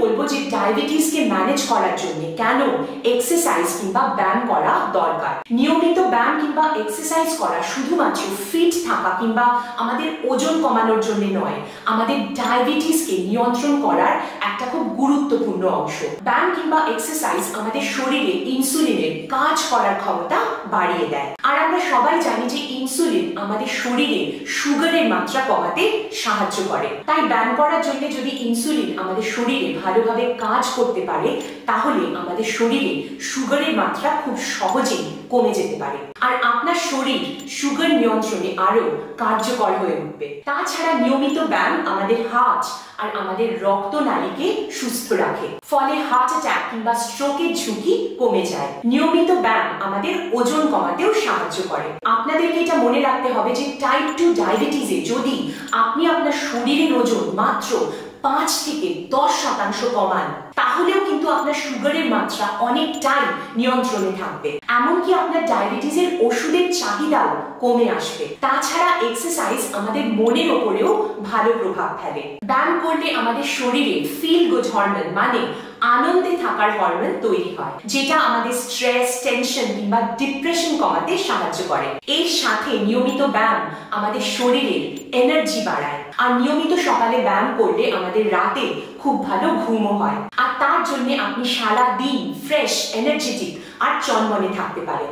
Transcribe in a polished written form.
বলবো যে ডায়াবেটিসকে ম্যানেজ করার জন্য কেন এক্সারসাইজ কিংবা ব্যায়াম করা দরকার। নিয়মিত ব্যায়াম কিংবা এক্সারসাইজ করা শুধুমাত্র ফিট থাকা কিংবা আমাদের ওজন কমানোর জন্য নয়, আমাদের ডায়াবেটিসকে নিয়ন্ত্রণ করার একটা খুব গুরুত্বপূর্ণ অংশ। ব্যায়াম কিংবা এক্সারসাইজ আমাদের শরীরে ইনসুলিনের কাজ করার ক্ষমতা বাড়িয়ে দেয়। আর আমরা সবাই জানি যে ইনসুলিন আমাদের শরীরে সুগারের মাত্রা কমাতে সাহায্য করে। তাই ব্যায়াম করার জন্য যদি ইনসুলিন আমাদের শরীরে ভালোভাবে কাজ করতে পারে, তাহলে আমাদের শরীরে সুগারের মাত্রা খুব সহজেই কমে যেতে পারে আর আপনার শরীর সুগার নিয়ন্ত্রণে আরো কার্যকর হয়ে উঠবে। তাছাড়া নিয়মিত ব্যায়াম আমাদের হার্ট আর আমাদের রক্তনালীকে সুস্থ রাখে, ফলে হার্ট অ্যাটাক কিংবা স্ট্রোকের ঝুঁকি কমে যায়। নিয়মিত ব্যায়াম আমাদের ওজন কমাতেও সাহায্য করে। আপনাদেরকে এটা মনে রাখতে হবে যে টাইপ 2 ডায়াবেটিসে যদি আপনি আপনার শরীরের ওজন মাত্র 5 থেকে 10% কমান, তাহলেও কিন্তু আপনার সুগারের মাত্রা অনেকটাই নিয়ন্ত্রণে থাকবে। এমনকি আপনার ডায়াবেটিসের ওষুধের চাহিদাও কমে আসবে। তাছাড়া এক্সারসাইজ আমাদের মনের ওপরেও ভালো প্রভাব ফেলে। ব্যায়াম করলে আমাদের শরীরে ফিল গুড হরমোন মানে আনন্দে থাকার হরমোন তৈরি হয়, যেটা আমাদের স্ট্রেস, টেনশন কিংবা ডিপ্রেশন কমাতে সাহায্য করে। এর সাথে নিয়মিত ব্যায়াম আমাদের শরীরের এনার্জি বাড়ায়, আর নিয়মিত সকালে ব্যায়াম করলে আমাদের রাতে খুব ভালো ঘুমও হয়, আর তার জন্য আপনি সারা দিন ফ্রেশ, এনার্জেটিক আর চনমনে থাকতে পারেন।